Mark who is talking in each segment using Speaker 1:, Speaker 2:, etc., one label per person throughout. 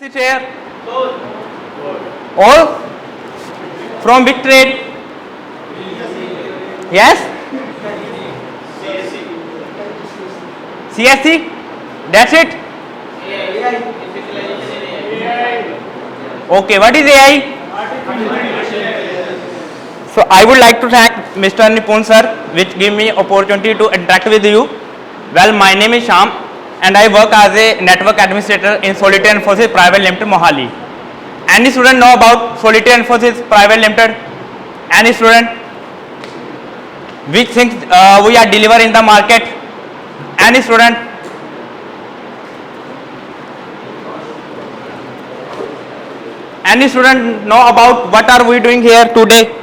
Speaker 1: Sit here. All from which trade? Yes? CSC? That's it? Okay, what is AI? So I would like to thank Mr. Nipun sir, which give me opportunity to interact with you. Well, my name is Sham and I work as a network administrator in Solitaire Infosys Private Limited, Mohali. Any student know about Solitaire Infosys Private Limited? Any student? Which things we are delivering in the market? Any student? Any student know about what are we doing here today?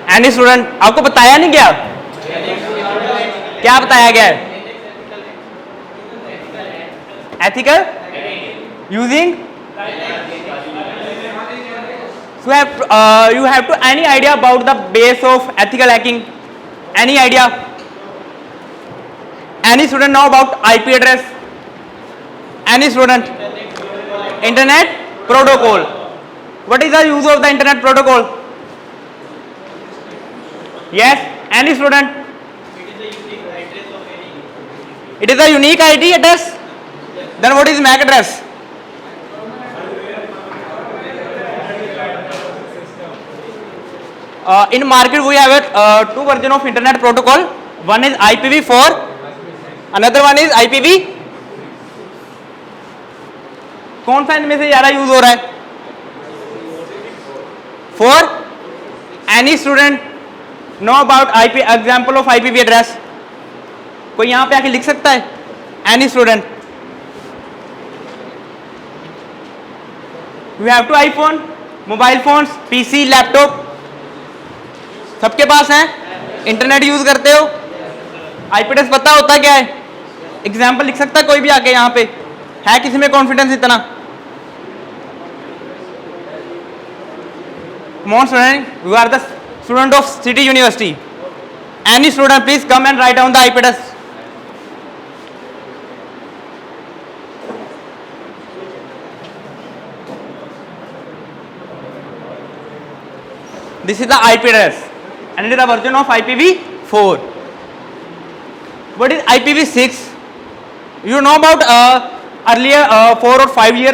Speaker 1: Any student? आपको बताया नहीं गया? क्या बताया गया है? Ethical? Using? So you have to any idea about the base of ethical hacking? Any idea? Any student know about IP address? Any student? Internet protocol. What is the use of the internet protocol? Yes? Any student? It is a unique ID address. Then what is MAC address? In market we have two versions of internet protocol. One is IPv4, another one is IPv. कौन सा इनमें से ज़्यादा use हो रहा है? For any student know about IP example of IPv address? कोई यहाँ पे आके लिख सकता है? Any student? You have to iPhone, mobile phones, PC, laptop, सबके पास है? इंटरनेट यूज करते हो? IP address पता होता क्या है? एग्जाम्पल लिख सकता है कोई भी आके यहाँ पे? है किसी में कॉन्फिडेंस इतना? Come on student, you are the student of City University. Any student please come and write down the IP address. This is the IP address and it is the version of IPv4. What is IPv6? You know about earlier 4 or 5 year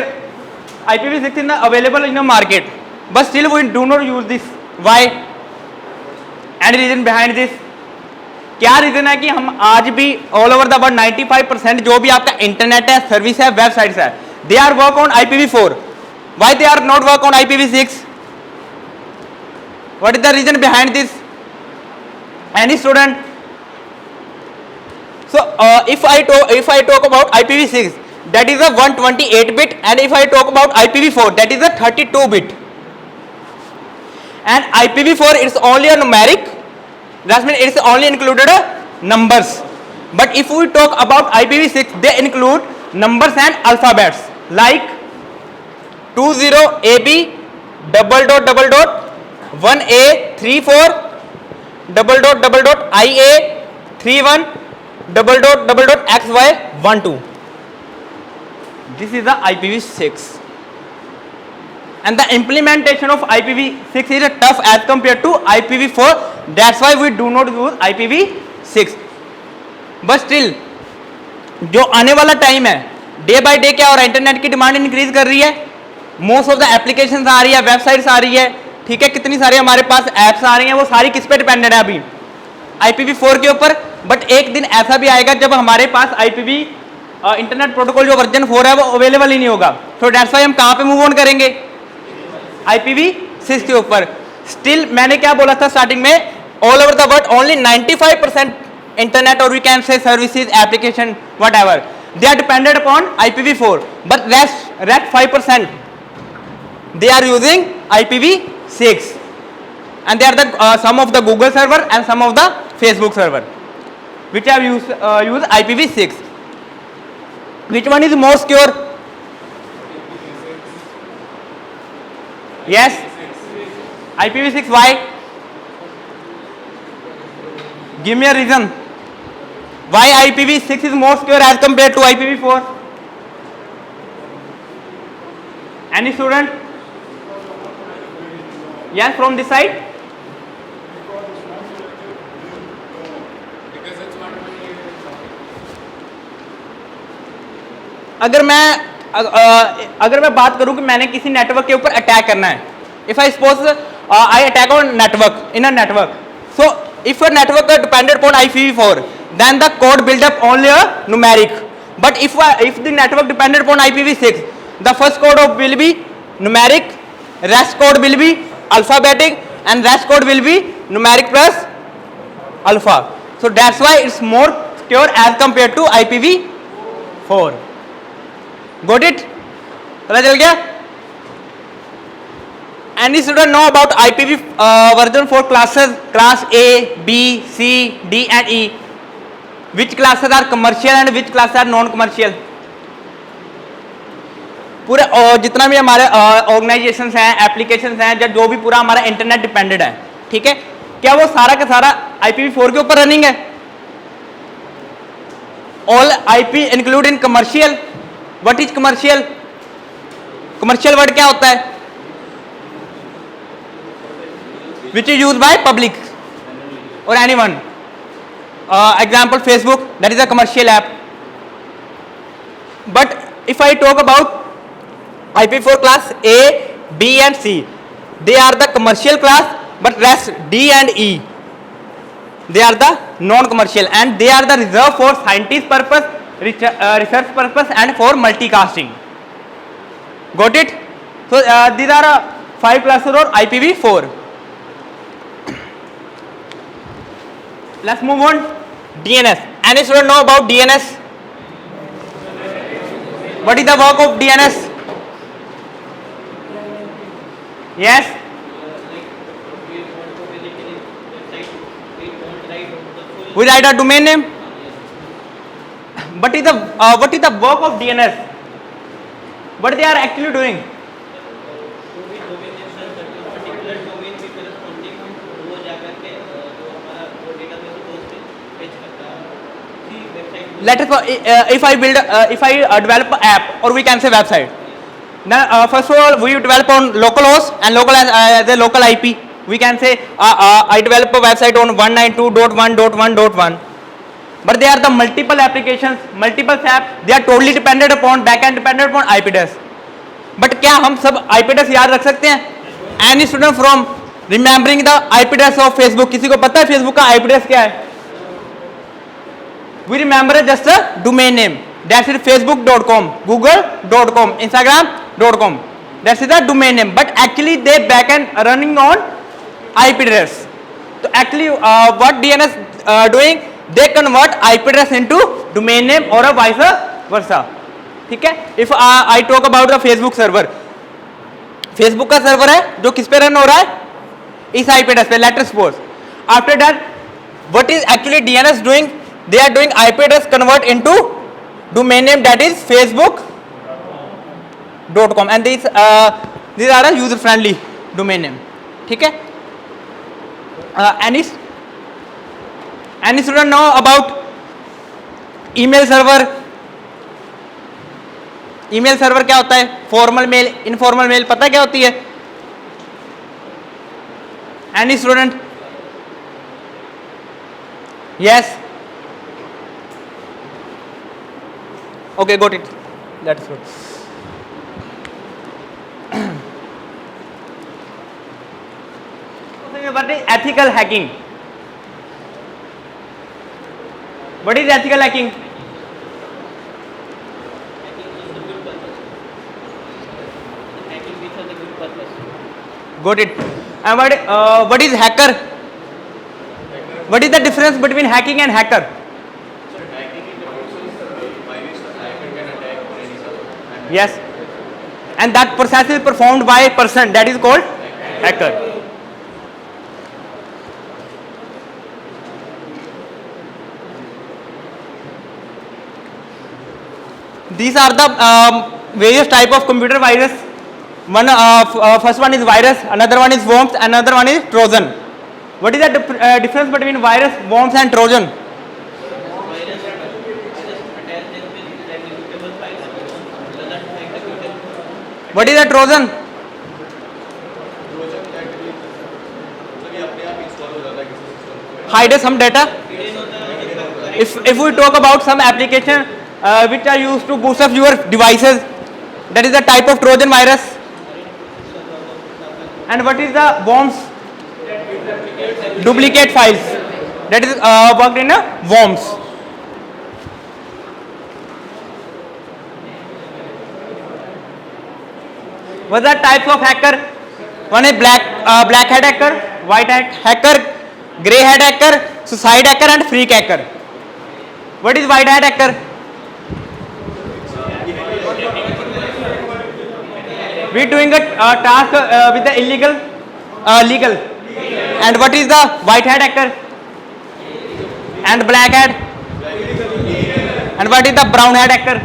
Speaker 1: IPv6 is available in the market, but still we do not use this. Why? Any reason behind this? क्या reason है कि हम आज भी all over the world 95% जो भी आपका internet है, सर्विस है, वेबसाइट्स है, they are work on IPv4. Why they are not work on IPv6? What is the reason behind this? Any student? So if I talk about IPv6, that is a 128-bit, and if I talk about IPv4, that is a 32-bit. And IPv4 is only a numeric. That means it is only included numbers. But if we talk about IPv6, they include numbers and alphabets like 20AB double dot double dot 1A 34 double dot double dot IA 31 double dot XY 12. This is the IPv6. And the implementation of IPv6 is tough as compared to IPv4. That's why we do not use IPv6. But still, जो आने वाला time है, day by day क्या हो रहा है? Internet की demand increase कर रही है. मोस्ट ऑफ द एप्लीकेशंस आ रही है, वेबसाइट्स आ रही है, ठीक है, कितनी सारी हमारे पास एप्स आ रही हैं, वो सारी किस पे डिपेंडेंट है अभी? IPv4 के ऊपर. बट एक दिन ऐसा भी आएगा जब हमारे पास IPv इंटरनेट प्रोटोकॉल जो वर्जन 4 है वो अवेलेबल ही नहीं होगा. तो दैट्स व्हाई हम कहाँ पे मूव ऑन करेंगे? IPv6 के ऊपर. स्टिल मैंने क्या बोला था स्टार्टिंग में, all over the world only 95% internet और we can say services application whatever they are depended upon IPv4, but rest 5% they are using IPv6 and they are the some of the Google server and some of the Facebook server which have use IPv6. Which one is more secure? Yes, IPv6. Why? Give me a reason. Why IPv6 is more secure as compared to IPv4? Any student? Yes, from this side. अगर मैं बात करूं कि मैंने किसी network के ऊपर attack करना है, if I suppose I attack on network in a network, so if a network depended upon IPv4, then the code build up only a numeric. But if the network depended upon IPv6, the first code will be numeric, rest code will be alphabetic, and rest code will be numeric plus alpha. So that's why it's more secure as compared to IPv4. Got it? पता चल गया? Any student know about IPv version 4 classes? Class A, B, C, D and E. Which classes are commercial and which classes are non-commercial? पूरे जितना भी हमारे organisations हैं, applications हैं, या जो भी पूरा हमारा इंटरनेट डिपेंडेड है, ठीक है, क्या वो सारा का सारा IPv4 के ऊपर रनिंग है? All IP include in commercial. What is commercial? Commercial word क्या होता है? Which is used by public और anyone. Example Facebook, that is a commercial app. But if I talk about IPv4 class A, B and C, they are the commercial class, but rest D and E, they are the non-commercial, and they are the reserved for scientist purpose, research purpose and for multicasting. Got it? So these are 5 classes of IPv4. Let's move on. DNS. Any student know about DNS? What is the work of DNS? Yes. We write a domain name. What is the work of DNS? What they are actually doing? Let us if I develop an app, or we can say website. Now first of all we develop on localhost and local as a local IP. We can say I develop a website on 192.1.1.1. But they are the multiple applications, multiple apps. They are totally dependent upon backend, dependent upon IP address. But क्या हम सब IP address याद रख सकते हैं? Any student from remembering the IP address of Facebook? किसी को पता है Facebook का IP address क्या है? We remember just a domain name. That is facebook.com, google.com, instagram.com. That is the domain name. But actually they backend running on IP address. So actually what DNS doing? They convert IP address into domain name or a vice versa. ठीक है? If I talk about the Facebook server, Facebook का server है जो किस पे run हो रहा है? इस IP address पे. Let us suppose. After that, what is actually DNS doing? They are doing IP address convert into domain name, that is facebook.com, and these are a user friendly domain name. ठीक है? Any student know about email server? email server क्या होता है? Formal mail, informal mail पता क्या होती है? Any student? Yes. Okay, got it. That's good. What is ethical hacking? What is ethical hacking? Got it. And what is hacker? What is the difference between hacking and hacker? Yes. And that process is performed by a person, that is called hacker. These are the various type of computer virus. One first one is virus, another one is worms, another one is Trojan. What is the difference between virus, worms and Trojan? What is a Trojan? Hide some data. If we talk about some application which are used to boost up your devices, that is a type of Trojan virus. And what is the worms? Duplicate files. That is worked in a worms. What are the types of hacker? One is black hat hacker, white hat hacker, grey hat hacker, suicide hacker and freak hacker. What is white hat hacker? We doing a task with the illegal, legal. And what is the white hat hacker? And black hat? And what is the brown hat hacker?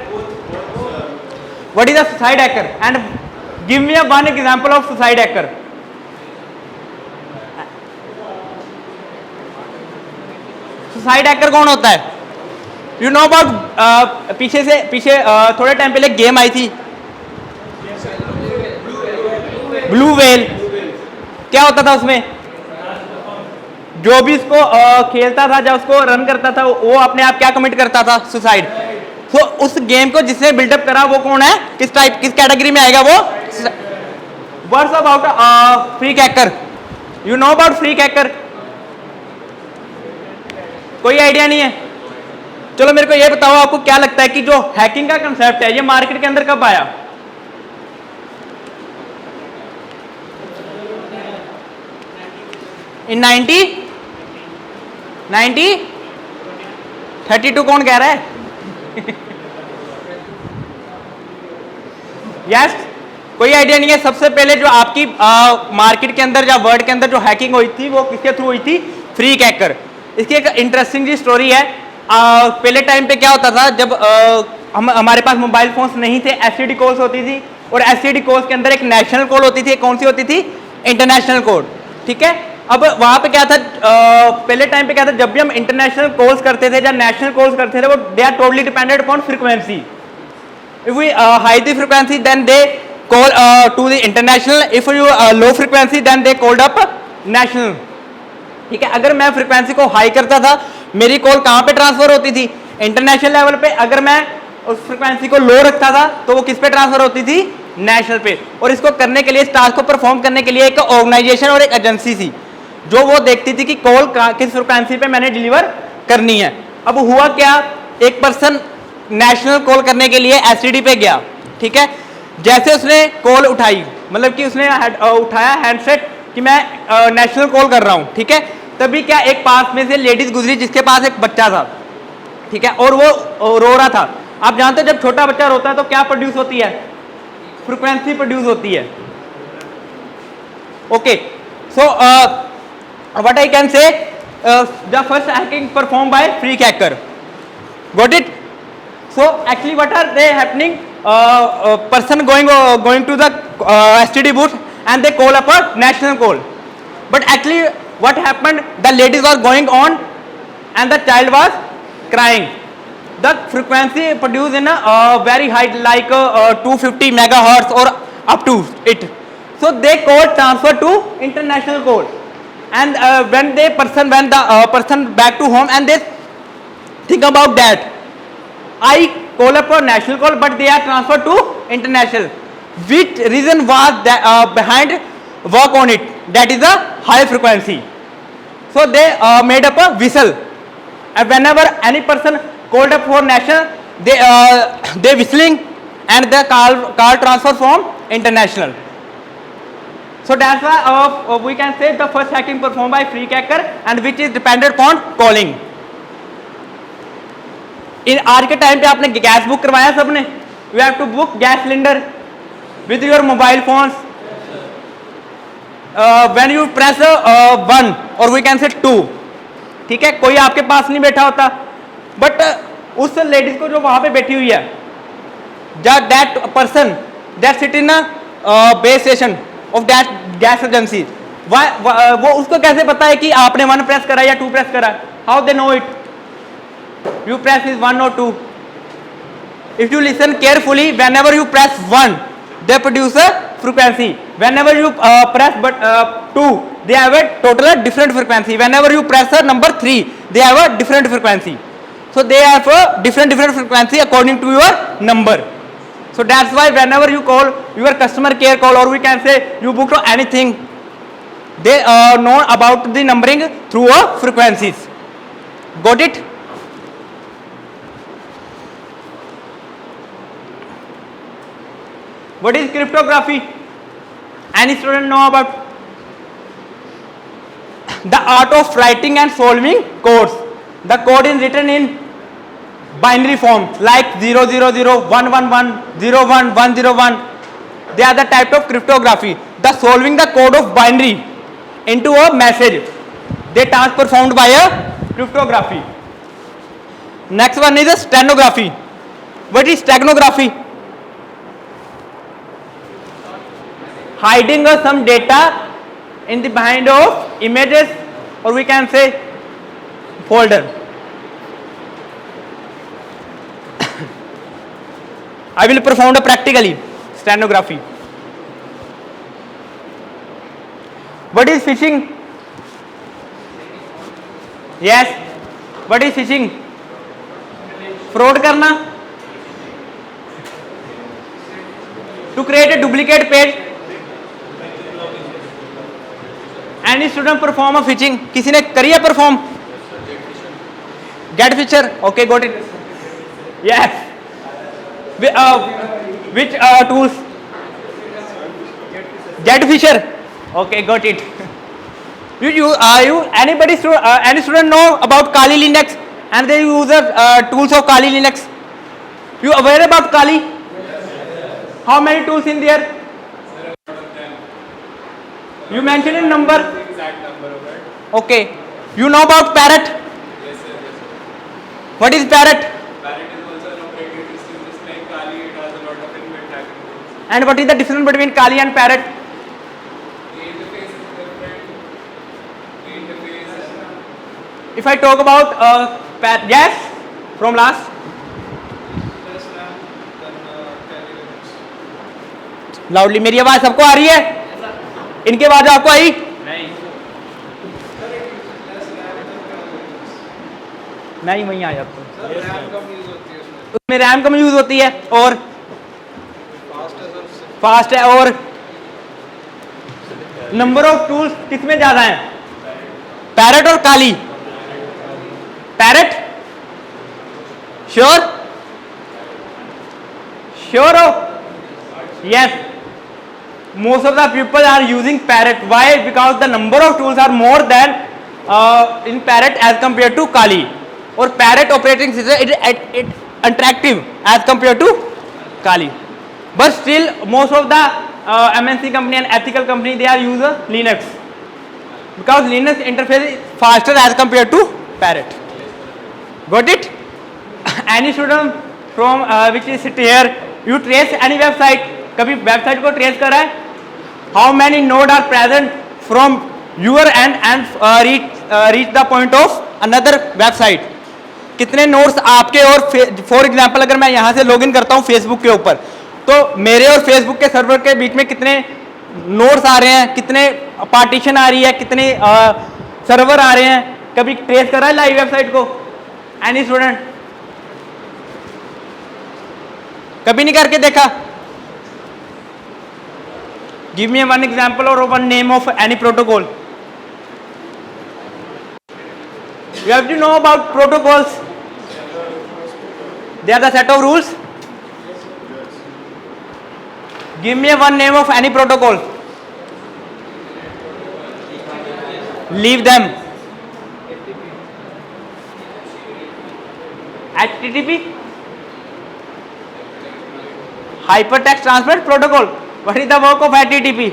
Speaker 1: What is the suicide hacker? And give me one example of suicide hacker. Suicide hacker कौन होता है? You know about पीछे थोड़े time पहले game आई थी blue whale. क्या होता था उसमें? जो भी उसको खेलता था, जब उसको रन करता था, वो अपने आप क्या कमिट करता था? सुसाइड. तो उस गेम को जिसने बिल्डअप करा वो कौन है? किस कैटेगरी में आएगा वो? Words about freak hacker. You know about freak hacker? कोई आइडिया नहीं है? चलो मेरे को ये बताओ, आपको क्या लगता है कि जो हैकिंग का कंसेप्ट है ये मार्केट के अंदर कब आया? इन 32 कौन कह रहा है? यस, कोई आइडिया नहीं है. सबसे पहले जो आपकी मार्केट के अंदर या वर्ल्ड के अंदर जो हैकिंग हुई थी वो किसके थ्रू हुई थी? Freak hacker. इसकी एक इंटरेस्टिंग जी स्टोरी है. पहले टाइम पे क्या होता था, जब हमारे पास मोबाइल फोन्स नहीं थे, एसटीडी कॉल्स होती थी, और एसटीडी कॉल्स के अंदर एक नेशनल कॉल होती थी. कौन सी होती थी? International code. ठीक है. अब वहां पे क्या था, पहले टाइम पे क्या था, जब भी हम इंटरनेशनल कॉल्स करते थे या नेशनल कॉल्स करते थे, वो they are totally dependent upon frequency. If we high the frequency then they call to the international. If you low frequency then they called up national. ठीक है. अगर मैं फ्रीक्वेंसी को हाई करता था, मेरी कॉल कहां पे ट्रांसफर होती थी? इंटरनेशनल लेवल पे. अगर मैं उस फ्रीक्वेंसी को लो रखता था तो वो किस पे ट्रांसफर होती थी? नेशनल पे. और इसको करने के लिए, इस टास्क को परफॉर्म करने के लिए एक ऑर्गेनाइजेशन और एक एजेंसी थी जो वो देखती थी कि कॉल किस फ्रीक्वेंसी पे मैंने डिलीवर करनी है. अब हुआ क्या, एक पर्सन नेशनल कॉल करने के लिए एसटीडी पे गया. ठीक है. जैसे उसने कॉल उठाई, मतलब कि उसने उठाया हैंडसेट कि मैं नेशनल कॉल कर रहा हूं. ठीक है. तभी क्या, एक पास में से लेडीज गुजरी जिसके पास एक बच्चा था. ठीक है. और वो रो रहा था. आप जानते हो जब छोटा बच्चा रोता है तो क्या प्रोड्यूस होती है? फ्रीक्वेंसी प्रोड्यूस होती है. Okay. So what I can say, the first hacking performed by freak hacker. Got it? So actually what are they happening? Person going to the STD booth and they call up a national call. But actually what happened? The ladies were going on and the child was crying. The frequency produced in a very high, like 250 megahertz or up to it. So they call transfer to international call. And when the person back to home and they think about that, I call up a national call but they are transferred to international. Which reason was that, behind work on it? That is a high frequency. So they made up a whistle, and whenever any person called up for national, they whistling and the call transfer from international. So that's why we can say the first hacking performed by freak hacker and which is dependent upon calling. इन आज के time पे आपने gas book करवाया सबने? You have to book gas cylinder with your mobile phones. When you press 1 or we can say 2, ठीक है, कोई आपके पास नहीं बैठा होता, बट उस लेडीज को जो वहां पे बैठी हुई है, that person that sit in a base station of that gas agency, वो उसको कैसे पता है कि आपने 1 प्रेस करा या 2 प्रेस करा? How they know it? You press is 1 or 2. If you listen carefully, whenever you press 1, they produce a frequency. Whenever you press 2, they have a total different frequency. Whenever you press a number 3, they have a different frequency. So they have a different frequency according to your number. So that's why whenever you call your customer care call, or we can say you book anything, they know about the numbering through frequencies. Got it? What is cryptography? Any student know about? The art of writing and solving codes. The code is written in binary form like 000, 111, 01, 101. They are the type of cryptography. The solving the code of binary into a message. They task performed by a cryptography. Next one is a stenography. What is stenography? Hiding some data in the behind of images, or we can say folder. I will perform practically stenography. What is phishing? Yes. What is phishing? Fraud करना. To create a duplicate page. Any student perform a phishing? किसी ने करी है perform? Get fisher. Okay, got it. Yes. Which tools? Get fisher. Okay, got it. Any student know about Kali Linux and they use tools of Kali Linux? You aware about Kali? How many tools in there? You mentioned in number.
Speaker 2: Exact number of it.
Speaker 1: Okay. You know about Parrot?
Speaker 2: Yes, sir.
Speaker 1: What is Parrot?
Speaker 2: Parrot is also an operating system, just like Kali. It has a lot of inbuilt hacking tools.
Speaker 1: And what is the difference between Kali and Parrot?
Speaker 2: The interface is different. The interface is
Speaker 1: If I talk about yes, from last.
Speaker 2: less RAM than Kali Linux.
Speaker 1: Loudly मेरी आवाज सबको आ रही है? इनकी आवाज आपको आई?
Speaker 2: नहीं.
Speaker 1: नहीं, वहीं आया आपको.
Speaker 2: RAM कम यूज होती है उसमें.
Speaker 1: उसमें रैम कम यूज होती है और
Speaker 2: फास्ट है सबसे.
Speaker 1: फास्ट है, और नंबर ऑफ टूल्स किसमें ज्यादा है? पैरेट और काली? पैरेट? श्योर? श्योर हो? Yes. Most of the people are using Parrot. Why? Because the number of tools are more than in Parrot as compared to Kali. Or Parrot operating system it attractive as compared to Kali. But still, most of the MNC company and ethical company, they are use Linux because Linux interface is faster as compared to Parrot. Got it? Any student from which is sit here, you trace any website? कभी website को trace करा है? How many node are present from your end reach the point of another website? कितने nodes आपके और for example अगर मैं यहाँ से लॉगिन करता हूँ फेसबुक के ऊपर, तो मेरे और फेसबुक के सर्वर के बीच में कितने नोड्स आ रहे हैं, कितने पार्टीशन आ रही है, कितने सर्वर आ रहे हैं? कभी ट्रेस करा है लाइव वेबसाइट को? Any student? कभी नहीं करके देखा? Give me one example or one name of any protocol. You have to know about protocols. They are the set of rules. Give me one name of any protocol. Leave them. HTTP. Hypertext Transfer Protocol. What is the work of HTTP?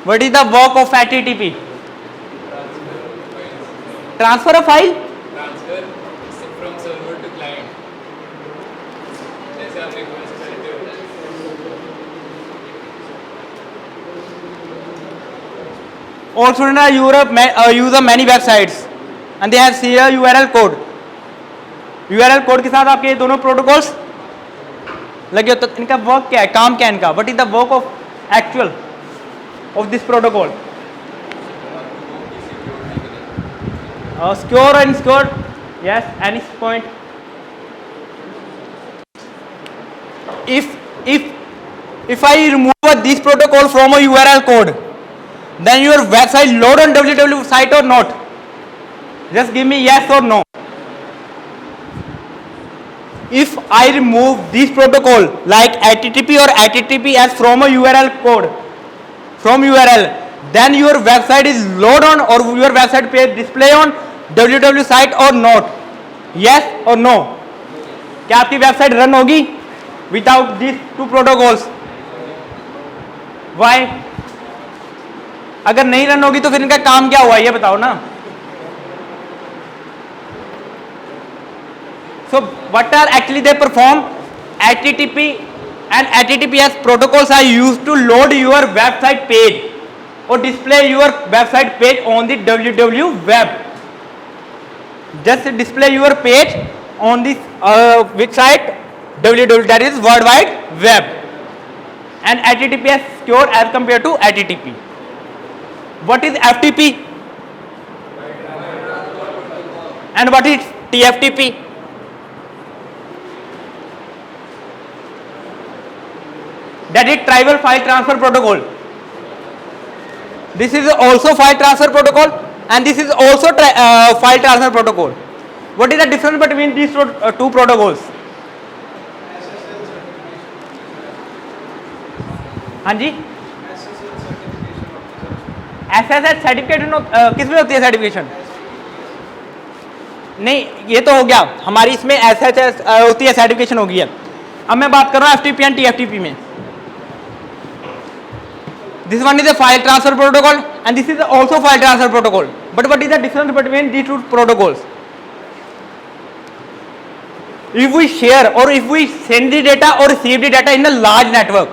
Speaker 1: What is the work of HTTP? Transfer a file?
Speaker 2: Transfer from server to client. जैसे आप request करते हो.
Speaker 1: All students are use of many websites and they have a URL code. URL code के साथ आपके ये दोनों protocols लगे, तो इनका वर्क क्या है, काम क्या है इनका, what is the work of actual of this protocol? Secure and insecure. Yes, any point? If I remove this protocol from a URL code, then your website load on www site or not? Just give me yes or no. If I remove this protocol like HTTP or HTTPS from a URL code, from URL, then your website is load on or your website page display on www site or not? Yes or no? क्या आपकी website run होगी without this two protocols? Why? अगर नहीं run होगी तो फिर इनका काम क्या हुआ ये बताओ ना. So what are actually they perform? HTTP and HTTPS protocols are used to load your website page or display your website page on the www web. Just display your page on this which site? www, that is World Wide Web. And HTTPS secure as compared to HTTP. What is FTP? And what is TFTP? That is Tribal File Transfer Protocol. This is also file transfer protocol and this is also file transfer protocol. What is the difference between these two protocols? हाँ जी, SSH certification किस में होती है certification? नहीं, ये तो हो गया हमारी, इसमें SSH होती है सर्टिफिकेशन होगी है. अब मैं बात कर रहा हूँ FTP एंड TFTP में. This one is a file transfer protocol and this is also file transfer protocol. But what is the difference between these two protocols? If we share or if we send the data or receive the data in a large network,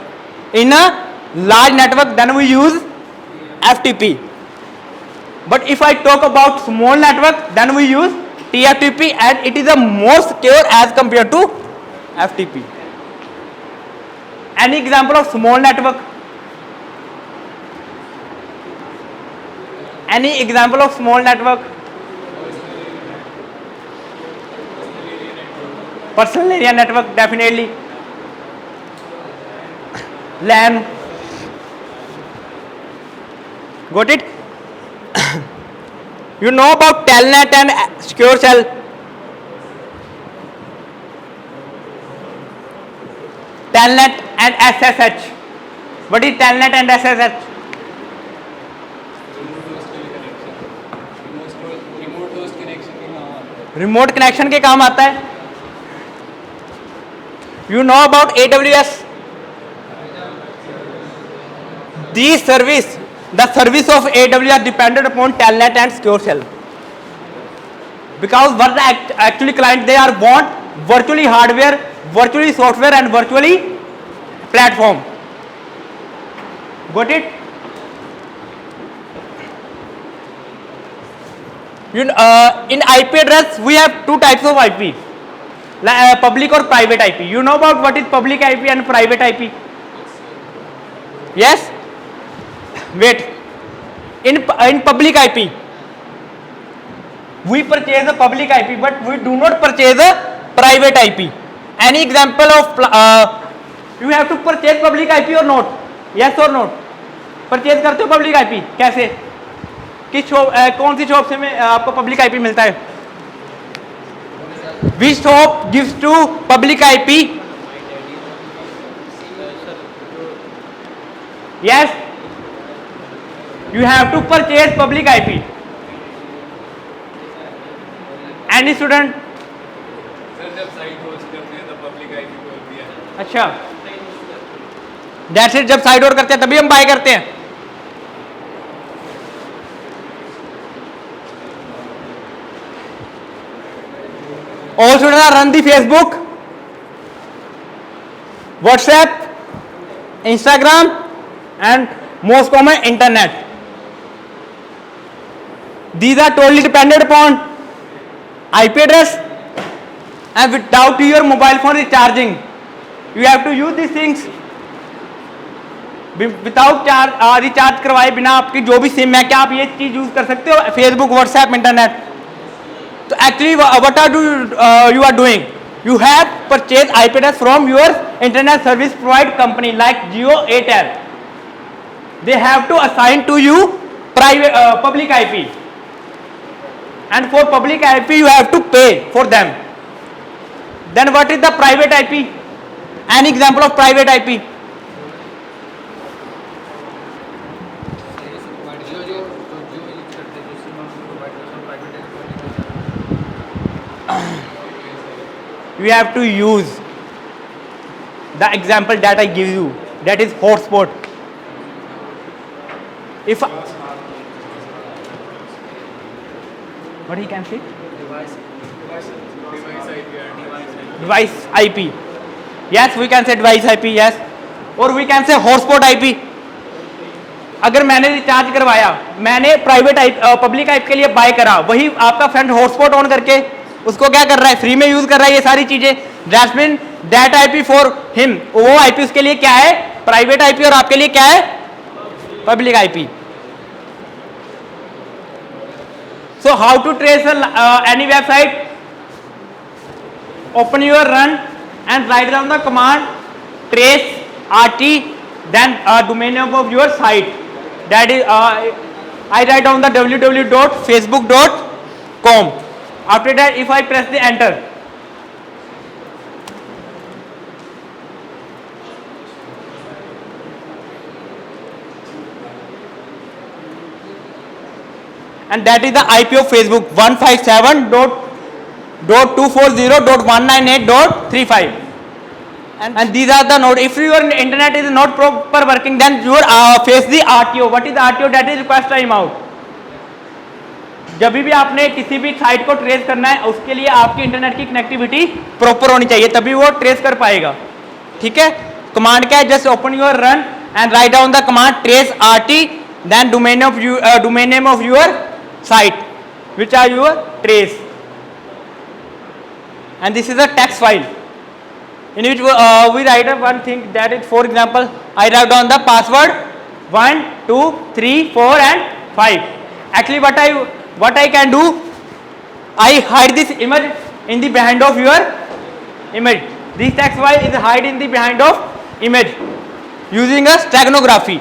Speaker 1: then we use FTP. But if I talk about small network, then we use TFTP and it is a more secure as compared to FTP. Any example of small network? Any example of small network? Personal area network, definitely. LAN. Got it? You know about Telnet and Secure Shell? Telnet and SSH. What is Telnet and SSH? Remote connection के काम आता है. You know about AWS? These service, the service of AWS depended upon Telnet and Secure Shell. Because what the actually client they are want virtually hardware, virtually software and virtually platform. Got it? In IP address we have two types of IP, public or private IP. You know about what is public IP and private IP? Yes? Wait. In public IP we purchase a public IP but we do not purchase a private IP. Any example of you have to purchase public IP or not? Yes or not? Purchase करते हो public IP कैसे? किस shop, कौन सी shop से में आपको public IP मिलता है? Which shop gives to public IP? Yes, you have to purchase public IP. Any student?
Speaker 2: Sir जब साइट होस्ट करते हैं तो पब्लिक आईपी बोलती है.
Speaker 1: अच्छा, दैट्स इट. जब साइट और करते हैं तभी हम बाय करते हैं. All students are run the Facebook, WhatsApp, Instagram and most common internet. These are totally dependent upon IP address, and without your mobile phone is charging, you have to use these things. Without recharge करवाए बिना आपकी जो भी SIM है, क्या आप ये चीज यूज कर सकते हो? Facebook, WhatsApp, internet. तो actually what are you are doing? You have purchased IP address from your internet service provider company like Jio, Airtel. They have to assign to you private public IP, and for public IP you have to pay for them. Then what is the private IP? An example of private IP? You have to use the example that I give you, that is hotspot. If what he can say? Device IP. Yes, we can say device IP. Yes, or we can say hotspot IP. अगर मैंने recharge करवाया, मैंने private public IP के लिए bye करा, वही आपका friend hotspot on करके उसको क्या कर रहा है? फ्री में यूज कर रहा है ये सारी चीजें. That mean that IP for him, वो IP उसके लिए क्या है? प्राइवेट IP, और आपके लिए क्या है? Public IP. So how to trace any website? Open your run and write down the command trace RT, then domain name of your site. That is I write down the www.facebook.com. After that, if I press the enter, and that is the IP of Facebook 157.240.198.35. And these are the node. If your internet is not proper working, then you face the RTO. What is the RTO? That is request timeout. जब भी आपने किसी भी site को trace करना है, उसके लिए आपकी इंटरनेट की कनेक्टिविटी प्रॉपर होनी चाहिए, तभी वो ट्रेस कर पाएगा. ठीक है. कमांड क्या है? Just open your run and write down the command trace RT, then domain name of your site which are your trace, and this is a text file in which we write up one thing, that is, for example, I write down the password 1 2 3 4 and 5. Actually what I can do, I hide this image in the behind of your image. This text file is hide in the behind of image using a steganography.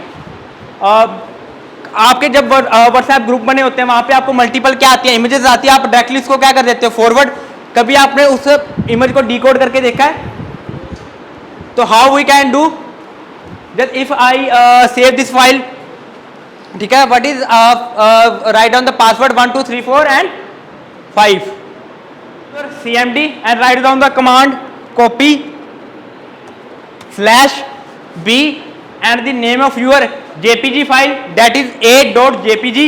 Speaker 1: आपके जब WhatsApp group बने होते हैं, वहां पे आपको multiple क्या आती है? इमेजेस आती है. आप डायरेक्टली इसको क्या कर देते हो? फॉरवर्ड. कभी आपने उस इमेज को डिकोड करके देखा है? तो how we can do? Just if I save this file, ठीक है, what is write down the password 1 2 3 4 and 5, cmd, and write down the command copy /b and the name of your jpg file, that is a.jpg,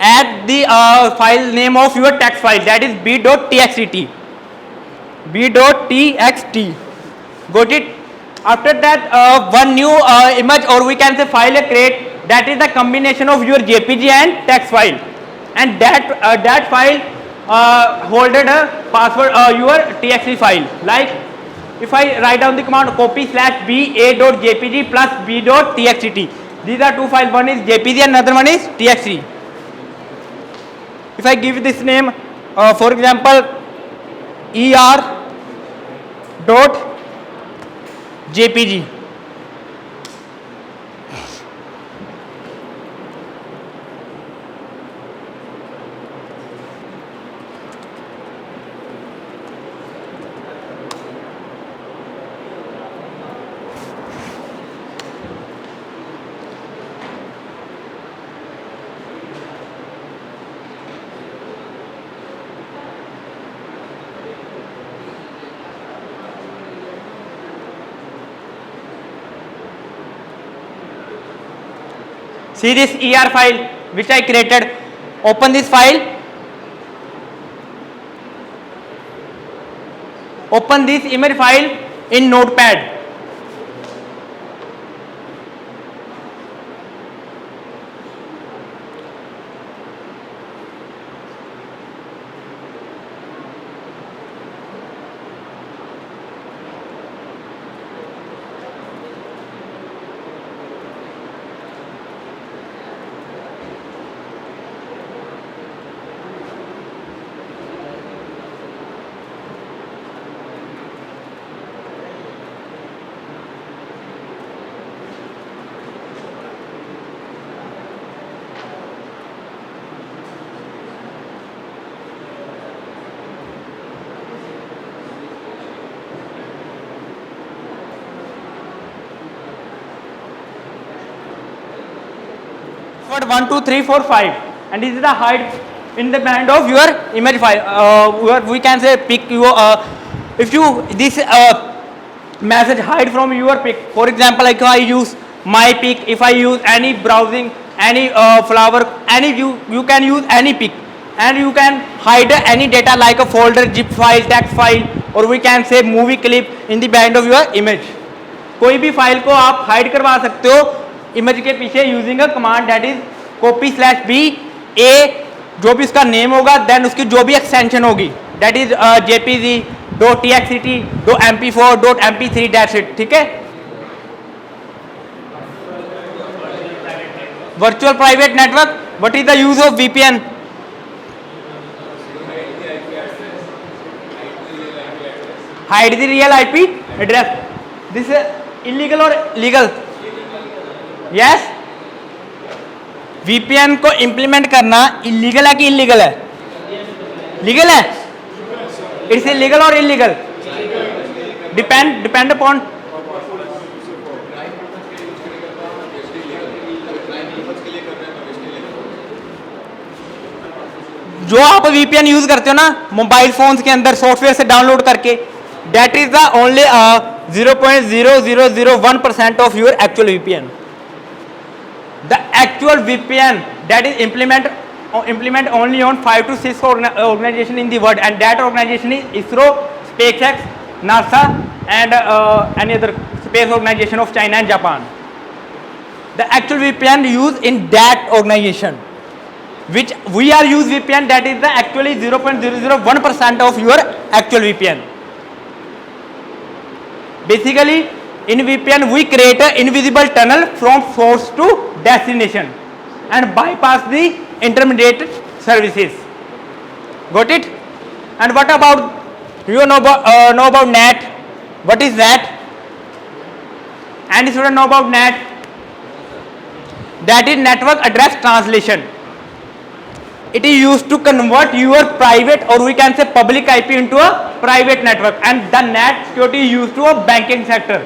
Speaker 1: add the file name of your text file, that is b.txt. Got it? After that, one new image, or we can say file create, that is the combination of your jpg and text file, and that file holded a password your txt file. Like if I write down the command copy /b a.jpg plus b.txt, these are two files, one is jpg and another one is txt. If I give this name, for example, er.jpg, see this ER file which I created. Open this file. Open this image file in Notepad. forward 1 2 3 4 5 and this is the height in the band of your image file. We can say pick your if you this message hide from your pic. For example, like I use my pic, if I use any browsing, any flower, any you can use any pic and you can hide any data like a folder, zip file, text file, or we can say movie clip in the band of your image. कोई भी file को आप hide करवा सकते हो image के पीछे using a command that is copy/b a जो भी उसका नेम होगा, देन उसकी जो भी एक्सटेंशन होगी that is jpg .txt .mp4 .mp3 that's it. ठीक है. Virtual private network, what is the use of VPN? Hide the real IP address. This illegal और लीगल? यस. VPN को इंप्लीमेंट करना इलीगल है कि इलीगल है? Legal है. It's illegal और इलीगल? डिपेंड अपॉन जो आप VPN यूज करते हो ना मोबाइल फोन्स के अंदर सॉफ्टवेयर से डाउनलोड करके, that is the only 0.0001% of your actual VPN. The actual VPN that is implement only on 5 to 6 organization in the world, and that organization is ISRO, SpaceX, NASA, and any other space organization of China and Japan. The actual VPN used in that organization, which we are use VPN, that is the actually 0.001% of your actual VPN. Basically, in VPN we create an invisible tunnel from source to destination and bypass the intermediate services. Got it? And what about you know about NAT? What is that? And you should know about NAT. That is network address translation. It is used to convert your private or we can say public IP into a private network, and the NAT security is used to a banking sector.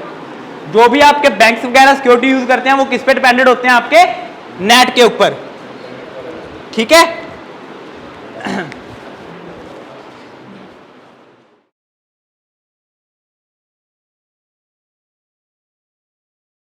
Speaker 1: जो भी आपके banks वगैरह security use करते हैं वो किस पे dependent होते हैं? आपके नेट के ऊपर. ठीक है.